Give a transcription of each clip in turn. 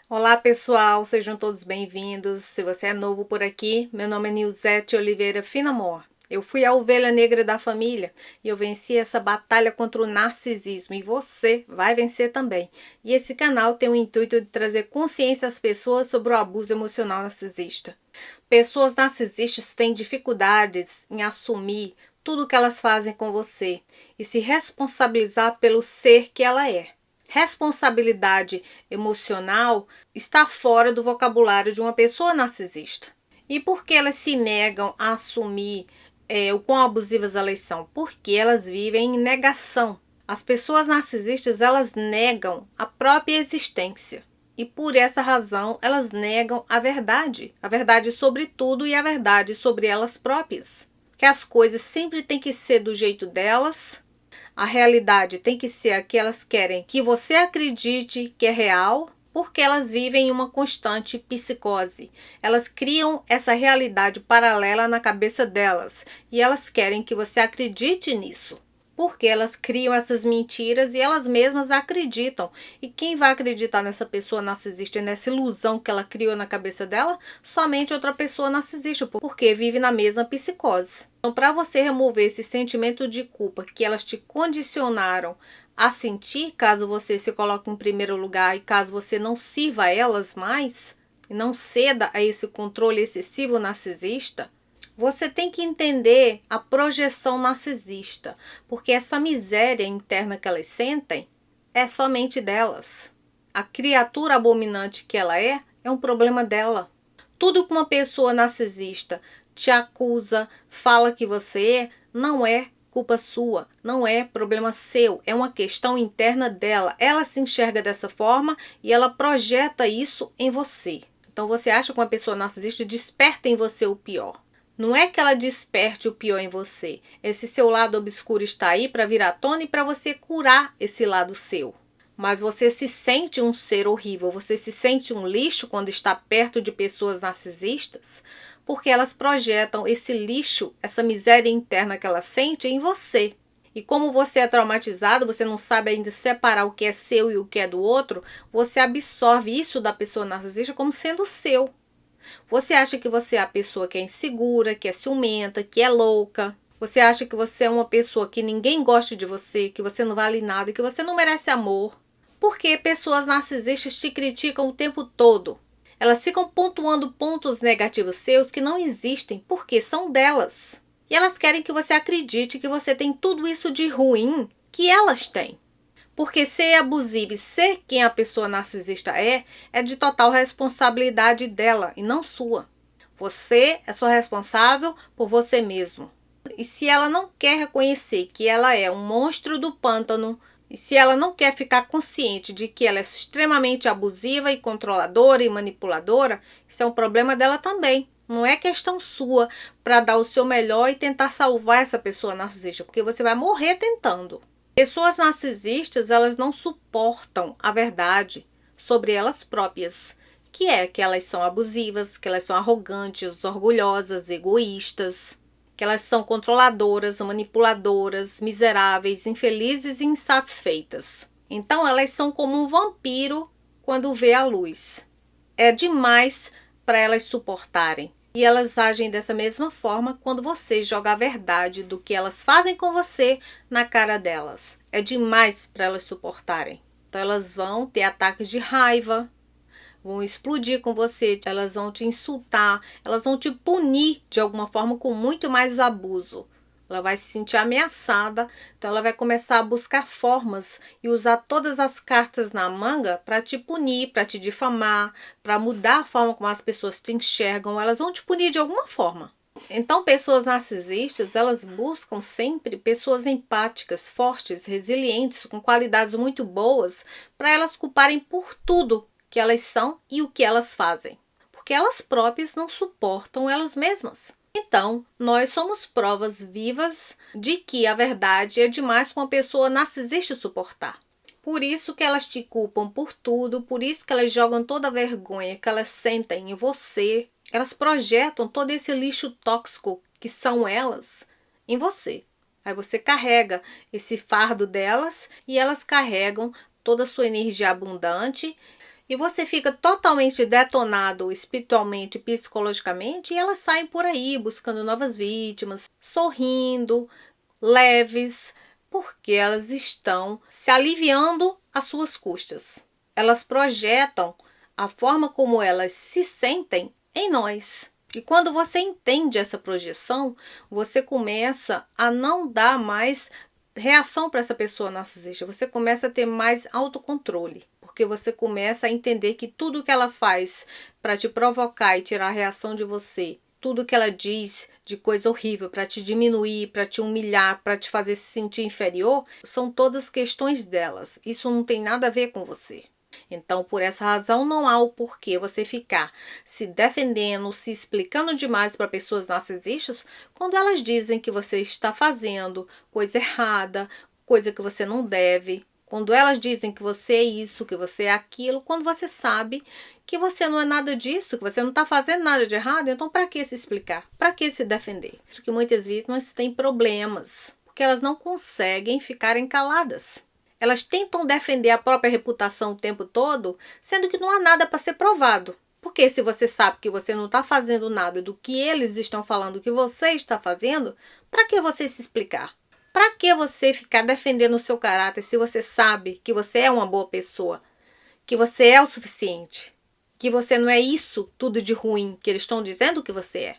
Olá pessoal, sejam todos bem-vindos. Se você é novo por aqui, meu nome é Nilzete Oliveira Finamor. Eu fui a ovelha negra da família e eu venci essa batalha contra o narcisismo e você vai vencer também. E esse canal tem o intuito de trazer consciência às pessoas sobre o abuso emocional narcisista. Pessoas narcisistas têm dificuldades em assumir tudo o que elas fazem com você e se responsabilizar pelo ser que ela é. Responsabilidade emocional está fora do vocabulário de uma pessoa narcisista. E por que elas se negam a assumir o quão abusivas elas são? Porque elas vivem em negação. As pessoas narcisistas, elas negam a própria existência. E por essa razão, elas negam a verdade sobre tudo e a verdade sobre elas próprias. Que as coisas sempre têm que ser do jeito delas. A realidade tem que ser a que elas querem que você acredite que é real, porque elas vivem em uma constante psicose. Elas criam essa realidade paralela na cabeça delas e elas querem que você acredite nisso. Porque elas criam essas mentiras e elas mesmas acreditam. E quem vai acreditar nessa pessoa narcisista e nessa ilusão que ela criou na cabeça dela? Somente outra pessoa narcisista, porque vive na mesma psicose. Então, para você remover esse sentimento de culpa que elas te condicionaram a sentir, caso você se coloque em primeiro lugar e caso você não sirva a elas mais, e não ceda a esse controle excessivo narcisista, você tem que entender a projeção narcisista, porque essa miséria interna que elas sentem é somente delas. A criatura abominante que ela é um problema dela. Tudo que uma pessoa narcisista te acusa, fala que você não é culpa sua, não é problema seu, é uma questão interna dela. Ela se enxerga dessa forma e ela projeta isso em você. Então você acha que uma pessoa narcisista desperta em você o pior. Não é que ela desperte o pior em você. Esse seu lado obscuro está aí para vir à tona e para você curar esse lado seu. Mas você se sente um ser horrível, você se sente um lixo quando está perto de pessoas narcisistas, porque elas projetam esse lixo, essa miséria interna que ela sente em você. E como você é traumatizado, você não sabe ainda separar o que é seu e o que é do outro, você absorve isso da pessoa narcisista como sendo seu. Você acha que você é a pessoa que é insegura, que é ciumenta, que é louca. Você acha que você é uma pessoa que ninguém gosta de você, que você não vale nada, que você não merece amor. Porque pessoas narcisistas te criticam o tempo todo. Elas ficam pontuando pontos negativos seus que não existem, porque são delas. E elas querem que você acredite que você tem tudo isso de ruim que elas têm. Porque ser abusivo e ser quem a pessoa narcisista é de total responsabilidade dela e não sua. Você é só responsável por você mesmo. E se ela não quer reconhecer que ela é um monstro do pântano, e se ela não quer ficar consciente de que ela é extremamente abusiva e controladora e manipuladora, isso é um problema dela também. Não é questão sua para dar o seu melhor e tentar salvar essa pessoa narcisista, porque você vai morrer tentando. Pessoas narcisistas, elas não suportam a verdade sobre elas próprias, que é que elas são abusivas, que elas são arrogantes, orgulhosas, egoístas, que elas são controladoras, manipuladoras, miseráveis, infelizes e insatisfeitas. Então elas são como um vampiro quando vê a luz. É demais para elas suportarem. E elas agem dessa mesma forma quando você joga a verdade do que elas fazem com você na cara delas. É demais para elas suportarem. Então elas vão ter ataques de raiva, vão explodir com você, elas vão te insultar, elas vão te punir de alguma forma com muito mais abuso. Ela vai se sentir ameaçada, então ela vai começar a buscar formas e usar todas as cartas na manga para te punir, para te difamar, para mudar a forma como as pessoas te enxergam. Elas vão te punir de alguma forma. Então, pessoas narcisistas, elas buscam sempre pessoas empáticas, fortes, resilientes, com qualidades muito boas, para elas culparem por tudo que elas são e o que elas fazem. Porque elas próprias não suportam elas mesmas. Então, nós somos provas vivas de que a verdade é demais para uma pessoa narcisista suportar. Por isso que elas te culpam por tudo, por isso que elas jogam toda a vergonha que elas sentem em você. Elas projetam todo esse lixo tóxico que são elas em você. Aí você carrega esse fardo delas e elas carregam toda a sua energia abundante E você fica totalmente detonado espiritualmente, psicologicamente, e elas saem por aí buscando novas vítimas, sorrindo, leves, porque elas estão se aliviando às suas custas. Elas projetam a forma como elas se sentem em nós. E quando você entende essa projeção, você começa a não dar mais reação para essa pessoa narcisista. Você começa a ter mais autocontrole, porque você começa a entender que tudo que ela faz para te provocar e tirar a reação de você, tudo que ela diz de coisa horrível para te diminuir, para te humilhar, para te fazer se sentir inferior, são todas questões delas. Isso não tem nada a ver com você. Então, por essa razão, não há o porquê você ficar se defendendo, se explicando demais para pessoas narcisistas quando elas dizem que você está fazendo coisa errada, coisa que você não deve. Quando elas dizem que você é isso, que você é aquilo, quando você sabe que você não é nada disso, que você não está fazendo nada de errado, então para que se explicar? Para que se defender? Isso que muitas vítimas têm problemas, porque elas não conseguem ficarem caladas. Elas tentam defender a própria reputação o tempo todo, sendo que não há nada para ser provado. Porque se você sabe que você não está fazendo nada do que eles estão falando que você está fazendo, para que você se explicar? Para que você ficar defendendo o seu caráter se você sabe que você é uma boa pessoa, que você é o suficiente, que você não é isso tudo de ruim que eles estão dizendo que você é?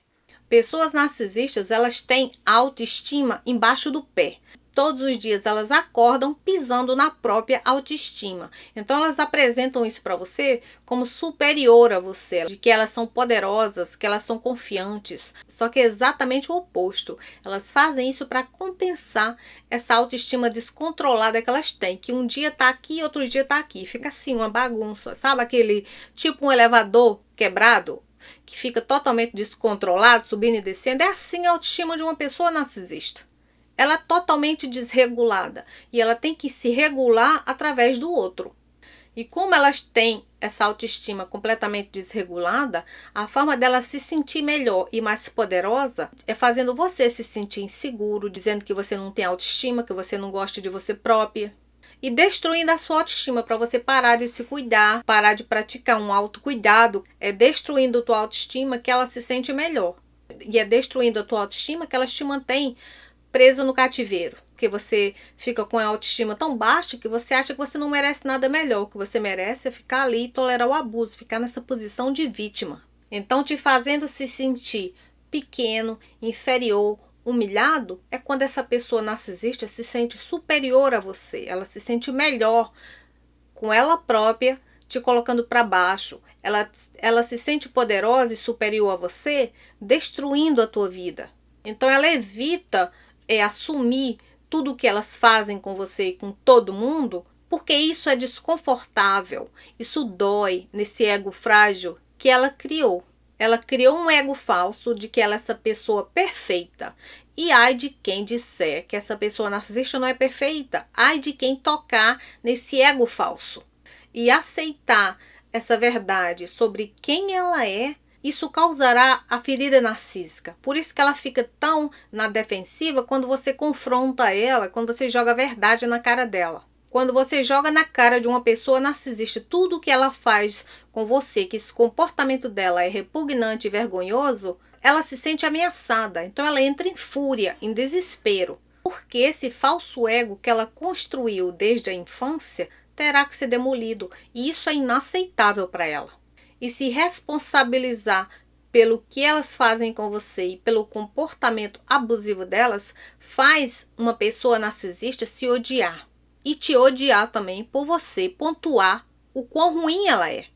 Pessoas narcisistas, elas têm autoestima embaixo do pé. Todos os dias elas acordam pisando na própria autoestima. Então elas apresentam isso para você como superior a você, de que elas são poderosas, que elas são confiantes. Só que é exatamente o oposto. Elas fazem isso para compensar essa autoestima descontrolada que elas têm, que um dia tá aqui, outro dia tá aqui. Fica assim, uma bagunça. Sabe aquele tipo um elevador quebrado? Que fica totalmente descontrolado, subindo e descendo? É assim a autoestima de uma pessoa narcisista. Ela é totalmente desregulada e ela tem que se regular através do outro. E como elas têm essa autoestima completamente desregulada, a forma dela se sentir melhor e mais poderosa é fazendo você se sentir inseguro, dizendo que você não tem autoestima, que você não gosta de você própria. E destruindo a sua autoestima para você parar de se cuidar, parar de praticar um autocuidado. É destruindo a tua autoestima que ela se sente melhor. E é destruindo a tua autoestima que elas te mantêm presa no cativeiro, porque você fica com a autoestima tão baixa que você acha que você não merece nada melhor. O que você merece é ficar ali e tolerar o abuso, ficar nessa posição de vítima. Então, te fazendo se sentir pequeno, inferior, humilhado, é quando essa pessoa narcisista se sente superior a você. Ela se sente melhor com ela própria, te colocando para baixo. Ela se sente poderosa e superior a você, destruindo a tua vida. Então, ela evita assumir tudo o que elas fazem com você e com todo mundo, porque isso é desconfortável, isso dói nesse ego frágil que ela criou. Ela criou um ego falso de que ela é essa pessoa perfeita. E ai de quem disser que essa pessoa narcisista não é perfeita. Ai de quem tocar nesse ego falso. E aceitar essa verdade sobre quem ela é, isso causará a ferida narcísica. Por isso que ela fica tão na defensiva quando você confronta ela, quando você joga a verdade na cara dela. Quando você joga na cara de uma pessoa narcisista tudo que ela faz com você, que esse comportamento dela é repugnante e vergonhoso, ela se sente ameaçada. Então ela entra em fúria, em desespero. Porque esse falso ego que ela construiu desde a infância terá que ser demolido. E isso é inaceitável para ela. E se responsabilizar pelo que elas fazem com você e pelo comportamento abusivo delas, faz uma pessoa narcisista se odiar. E te odiar também por você pontuar o quão ruim ela é.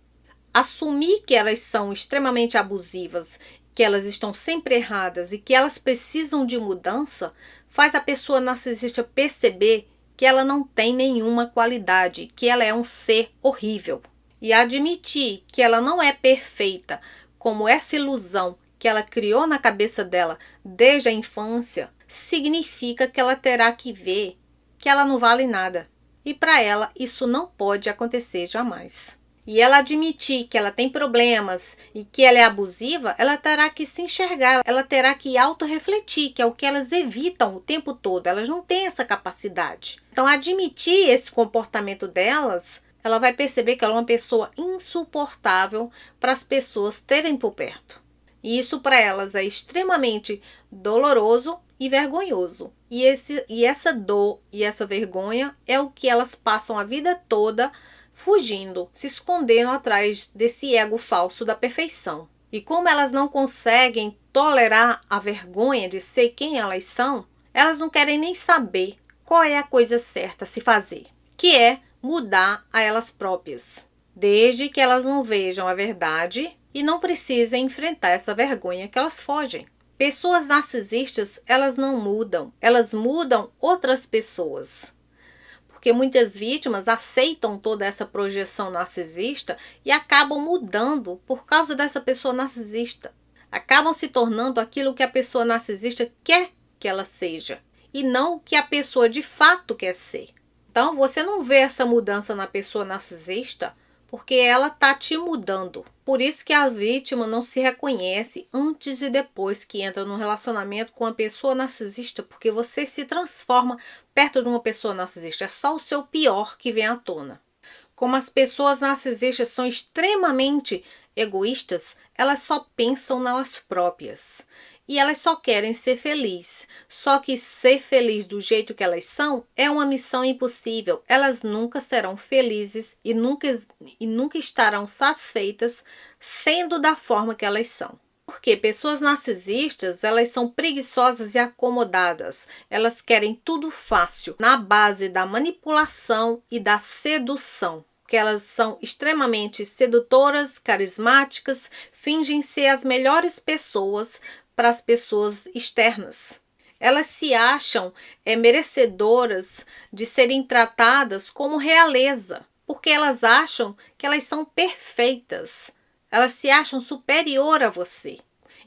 Assumir que elas são extremamente abusivas, que elas estão sempre erradas e que elas precisam de mudança, faz a pessoa narcisista perceber que ela não tem nenhuma qualidade, que ela é um ser horrível. E admitir que ela não é perfeita, como essa ilusão que ela criou na cabeça dela desde a infância, significa que ela terá que ver que ela não vale nada. E para ela isso não pode acontecer jamais. E ela admitir que ela tem problemas e que ela é abusiva, ela terá que se enxergar, ela terá que autorrefletir, que é o que elas evitam o tempo todo. Elas não têm essa capacidade. Então, admitir esse comportamento delas ela vai perceber que ela é uma pessoa insuportável para as pessoas terem por perto. E isso para elas é extremamente doloroso e vergonhoso. E essa dor e essa vergonha é o que elas passam a vida toda fugindo, se escondendo atrás desse ego falso da perfeição. E como elas não conseguem tolerar a vergonha de ser quem elas são, elas não querem nem saber qual é a coisa certa a se fazer, que é mudar a elas próprias, desde que elas não vejam a verdade e não precisem enfrentar essa vergonha que elas fogem. Pessoas narcisistas, elas não mudam, elas mudam outras pessoas. Porque muitas vítimas aceitam toda essa projeção narcisista e acabam mudando por causa dessa pessoa narcisista. Acabam se tornando aquilo que a pessoa narcisista quer que ela seja e não o que a pessoa de fato quer ser. Então, você não vê essa mudança na pessoa narcisista porque ela está te mudando. Por isso que a vítima não se reconhece antes e depois que entra num relacionamento com uma pessoa narcisista, porque você se transforma perto de uma pessoa narcisista. É só o seu pior que vem à tona. Como as pessoas narcisistas são extremamente egoístas, elas só pensam nelas próprias. E elas só querem ser felizes. Só que ser feliz do jeito que elas são é uma missão impossível. Elas nunca serão felizes e nunca estarão satisfeitas sendo da forma que elas são. Porque pessoas narcisistas, elas são preguiçosas e acomodadas. Elas querem tudo fácil, na base da manipulação e da sedução. Porque elas são extremamente sedutoras, carismáticas, fingem ser as melhores pessoas para as pessoas externas. Elas se acham merecedoras de serem tratadas como realeza, porque elas acham que elas são perfeitas. Elas se acham superior a você.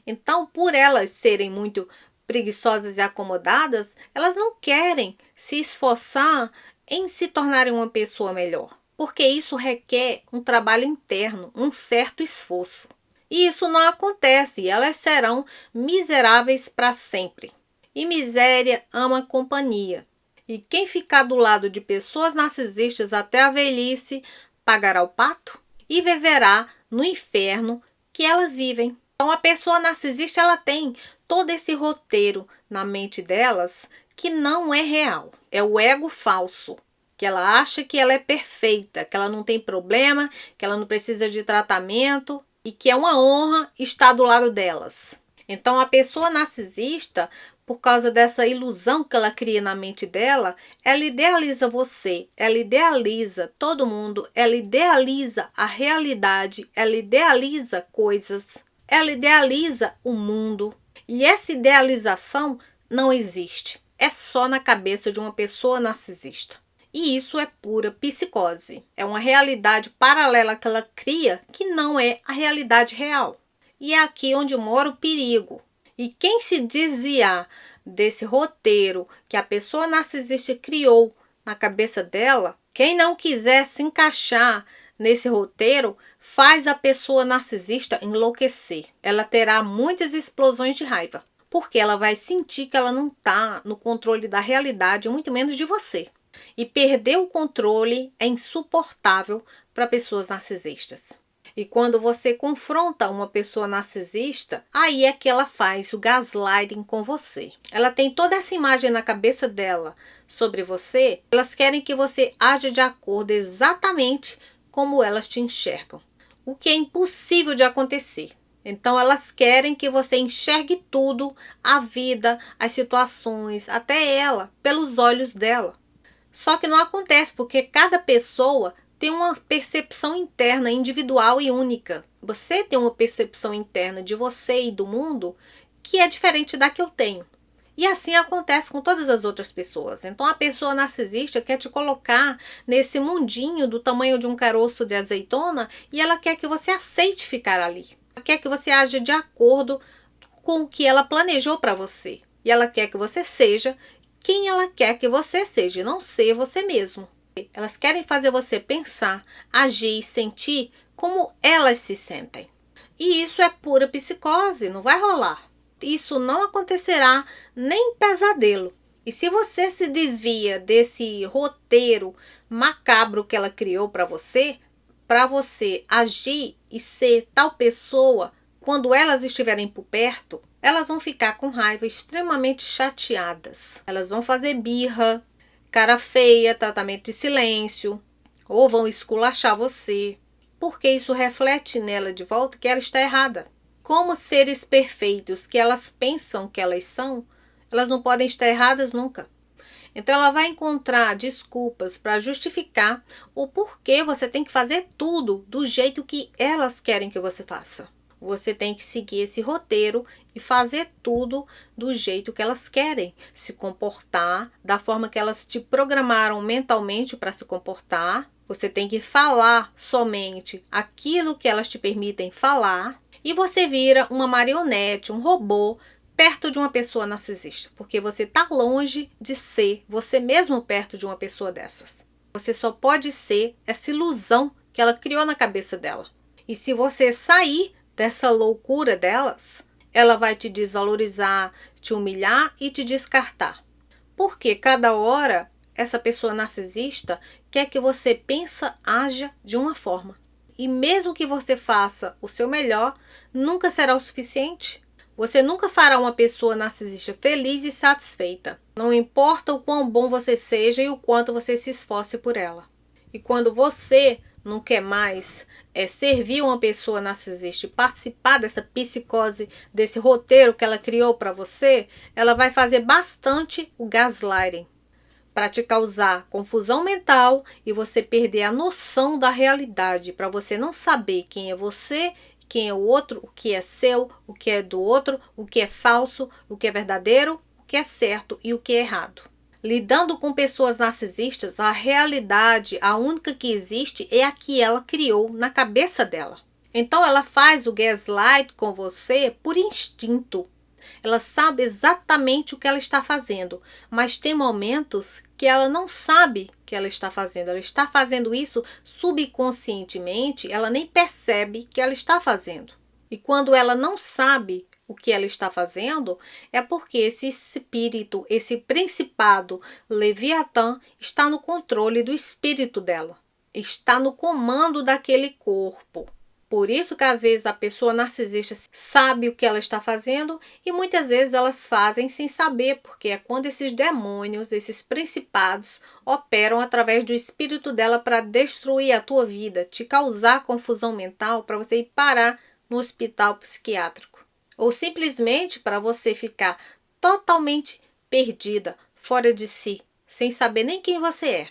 Então, por elas serem muito preguiçosas e acomodadas, elas não querem se esforçar em se tornarem uma pessoa melhor, porque isso requer um trabalho interno, um certo esforço. E isso não acontece, e elas serão miseráveis para sempre. E miséria ama companhia. E quem ficar do lado de pessoas narcisistas até a velhice pagará o pato e viverá no inferno que elas vivem. Então a pessoa narcisista, ela tem todo esse roteiro na mente delas que não é real. É o ego falso, que ela acha que ela é perfeita, que ela não tem problema, que ela não precisa de tratamento e que é uma honra estar do lado delas. Então a pessoa narcisista, por causa dessa ilusão que ela cria na mente dela, ela idealiza você, ela idealiza todo mundo, ela idealiza a realidade, ela idealiza coisas, ela idealiza o mundo. E essa idealização não existe, é só na cabeça de uma pessoa narcisista. E isso é pura psicose. É uma realidade paralela que ela cria que não é a realidade real. E é aqui onde mora o perigo. E quem se desviar desse roteiro que a pessoa narcisista criou na cabeça dela, quem não quiser se encaixar nesse roteiro, faz a pessoa narcisista enlouquecer. Ela terá muitas explosões de raiva, porque ela vai sentir que ela não está no controle da realidade, muito menos de você. E perder o controle é insuportável para pessoas narcisistas. E quando você confronta uma pessoa narcisista, aí é que ela faz o gaslighting com você. Ela tem toda essa imagem na cabeça dela sobre você. Elas querem que você aja de acordo exatamente como elas te enxergam, o que é impossível de acontecer. Então elas querem que você enxergue tudo, a vida, as situações, até ela, pelos olhos dela. Só que não acontece, porque cada pessoa tem uma percepção interna, individual e única. Você tem uma percepção interna de você e do mundo que é diferente da que eu tenho. E assim acontece com todas as outras pessoas. Então a pessoa narcisista quer te colocar nesse mundinho do tamanho de um caroço de azeitona e ela quer que você aceite ficar ali. Ela quer que você aja de acordo com o que ela planejou para você. E ela quer que você seja quem ela quer que você seja, não ser você mesmo. Elas querem fazer você pensar, agir e sentir como elas se sentem. E isso é pura psicose, não vai rolar. Isso não acontecerá nem em pesadelo. E se você se desvia desse roteiro macabro que ela criou para você agir e ser tal pessoa. Quando elas estiverem por perto, elas vão ficar com raiva, extremamente chateadas. Elas vão fazer birra, cara feia, tratamento de silêncio, ou vão esculachar você, porque isso reflete nela de volta que ela está errada. Como seres perfeitos que elas pensam que elas são, elas não podem estar erradas nunca. Então ela vai encontrar desculpas para justificar o porquê você tem que fazer tudo do jeito que elas querem que você faça. Você tem que seguir esse roteiro e fazer tudo do jeito que elas querem. Se comportar da forma que elas te programaram mentalmente para se comportar. Você tem que falar somente aquilo que elas te permitem falar. E você vira uma marionete, um robô, perto de uma pessoa narcisista. Porque você está longe de ser você mesmo perto de uma pessoa dessas. Você só pode ser essa ilusão que ela criou na cabeça dela. E se você sair dessa loucura delas, ela vai te desvalorizar, te humilhar e te descartar. Porque cada hora essa pessoa narcisista quer que você pensa, haja de uma forma. E mesmo que você faça o seu melhor, nunca será o suficiente. Você nunca fará uma pessoa narcisista feliz e satisfeita. Não importa o quão bom você seja e o quanto você se esforce por ela. E quando você não quer mais servir uma pessoa narcisista e participar dessa psicose, desse roteiro que ela criou para você, ela vai fazer bastante o gaslighting para te causar confusão mental e você perder a noção da realidade, para você não saber quem é você, quem é o outro, o que é seu, o que é do outro, o que é falso, o que é verdadeiro, o que é certo e o que é errado. Lidando com pessoas narcisistas, a realidade, a única que existe é a que ela criou na cabeça dela. Então ela faz o gaslight com você por instinto. Ela sabe exatamente o que ela está fazendo, mas tem momentos que ela não sabe que ela está fazendo. Ela está fazendo isso subconscientemente, ela nem percebe que ela está fazendo. E quando ela não sabe o que ela está fazendo, é porque esse espírito, esse principado Leviatã está no controle do espírito dela. Está no comando daquele corpo. Por isso que às vezes a pessoa narcisista sabe o que ela está fazendo e muitas vezes elas fazem sem saber, porque é quando esses demônios, esses principados operam através do espírito dela para destruir a tua vida, te causar confusão mental para você ir parar no hospital psiquiátrico. Ou simplesmente para você ficar totalmente perdida, fora de si, sem saber nem quem você é.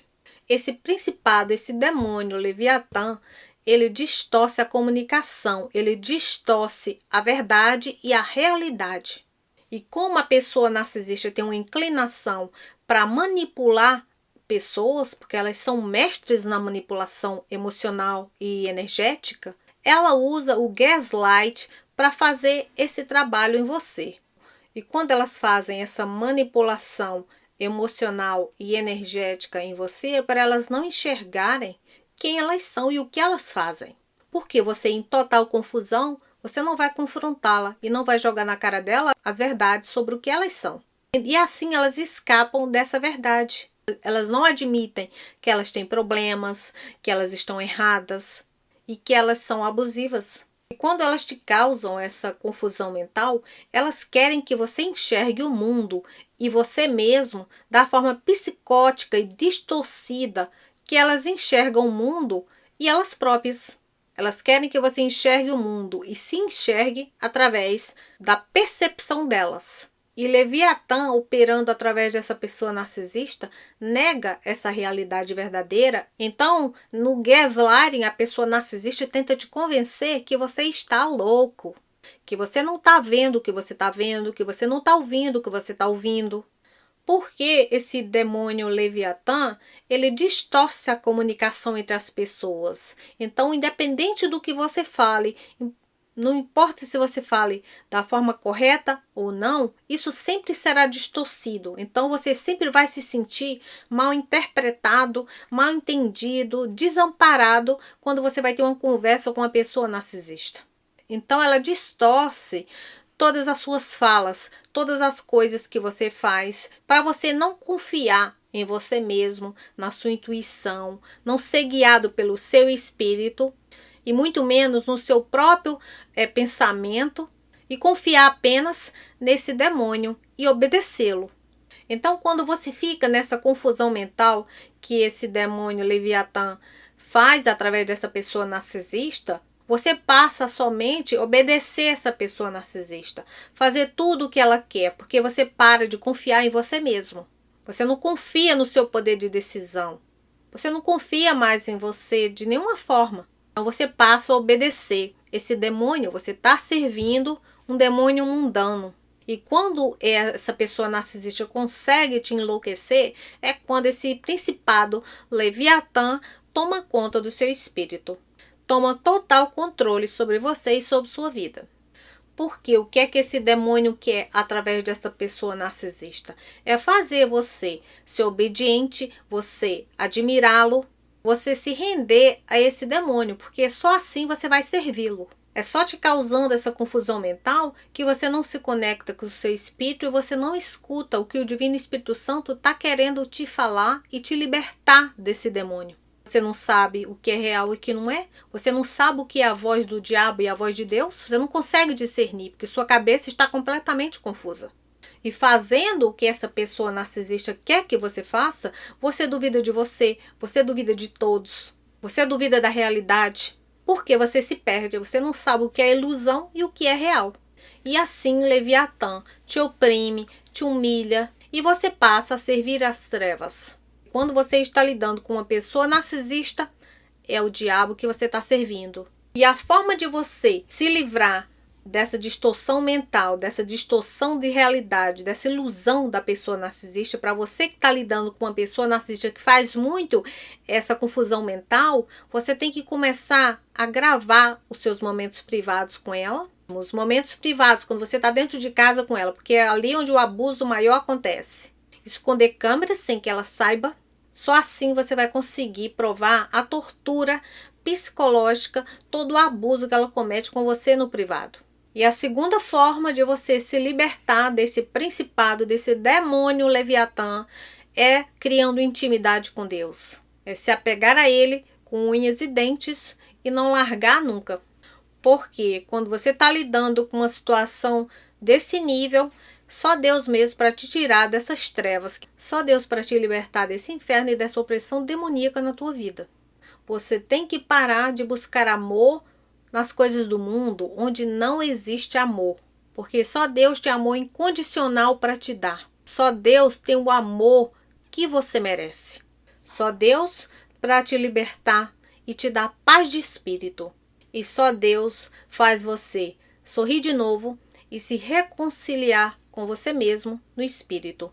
Esse principado, esse demônio Leviatã, ele distorce a comunicação, ele distorce a verdade e a realidade. E como a pessoa narcisista tem uma inclinação para manipular pessoas, porque elas são mestres na manipulação emocional e energética, ela usa o gaslight para fazer esse trabalho em você. E quando elas fazem essa manipulação emocional e energética em você, é para elas não enxergarem quem elas são e o que elas fazem. Porque você, em total confusão, você não vai confrontá-la e não vai jogar na cara dela as verdades sobre o que elas são. E assim elas escapam dessa verdade. Elas não admitem que elas têm problemas, que elas estão erradas e que elas são abusivas. E quando elas te causam essa confusão mental, elas querem que você enxergue o mundo e você mesmo da forma psicótica e distorcida que elas enxergam o mundo e elas próprias. Elas querem que você enxergue o mundo e se enxergue através da percepção delas. E Leviatã, operando através dessa pessoa narcisista, nega essa realidade verdadeira. Então, no gaslighting, a pessoa narcisista tenta te convencer que você está louco, que você não está vendo o que você está vendo, que você não está ouvindo o que você está ouvindo. Porque esse demônio Leviatã, ele distorce a comunicação entre as pessoas. Então, independente do que você fale, não importa se você fale da forma correta ou não, isso sempre será distorcido. Então você sempre vai se sentir mal interpretado, mal entendido, desamparado quando você vai ter uma conversa com uma pessoa narcisista. Então ela distorce todas as suas falas, todas as coisas que você faz, para você não confiar em você mesmo, na sua intuição, não ser guiado pelo seu espírito e muito menos no seu próprio pensamento e confiar apenas nesse demônio e obedecê-lo. Então, quando você fica nessa confusão mental que esse demônio Leviatã faz através dessa pessoa narcisista, você passa a somente obedecer essa pessoa narcisista, fazer tudo o que ela quer, porque você para de confiar em você mesmo. Você não confia no seu poder de decisão. Você não confia mais em você de nenhuma forma. Então você passa a obedecer. Esse demônio, você está servindo um demônio mundano. E quando essa pessoa narcisista consegue te enlouquecer, é quando esse principado Leviatã toma conta do seu espírito. Toma total controle sobre você e sobre sua vida. Porque o que é que esse demônio quer através dessa pessoa narcisista? É fazer você ser obediente, você admirá-lo, você se render a esse demônio, porque só assim você vai servi-lo. É só te causando essa confusão mental que você não se conecta com o seu espírito e você não escuta o que o Divino Espírito Santo está querendo te falar e te libertar desse demônio. Você não sabe o que é real e o que não é. Você não sabe o que é a voz do diabo e a voz de Deus. Você não consegue discernir, porque sua cabeça está completamente confusa. E fazendo o que essa pessoa narcisista quer que você faça, você duvida de você duvida de todos, você duvida da realidade, porque você se perde, você não sabe o que é ilusão e o que é real. E assim Leviatã te oprime, te humilha e você passa a servir as trevas. Quando você está lidando com uma pessoa narcisista, é o diabo que você está servindo. E a forma de você se livrar dessa distorção mental, dessa distorção de realidade, dessa ilusão da pessoa narcisista, para você que está lidando com uma pessoa narcisista que faz muito essa confusão mental, você tem que começar a gravar os seus momentos privados com ela. Os momentos privados, quando você está dentro de casa com ela, porque é ali onde o abuso maior acontece. Esconder câmeras sem que ela saiba. Só assim você vai conseguir provar a tortura psicológica, todo o abuso que ela comete com você no privado. E a segunda forma de você se libertar desse principado, desse demônio Leviatã, é criando intimidade com Deus. É se apegar a Ele com unhas e dentes e não largar nunca. Porque quando você está lidando com uma situação desse nível, só Deus mesmo para te tirar dessas trevas. Só Deus para te libertar desse inferno e dessa opressão demoníaca na tua vida. Você tem que parar de buscar amor nas coisas do mundo onde não existe amor. Porque só Deus tem amor incondicional para te dar. Só Deus tem o amor que você merece. Só Deus para te libertar e te dar paz de espírito. E só Deus faz você sorrir de novo e se reconciliar com você mesmo no espírito.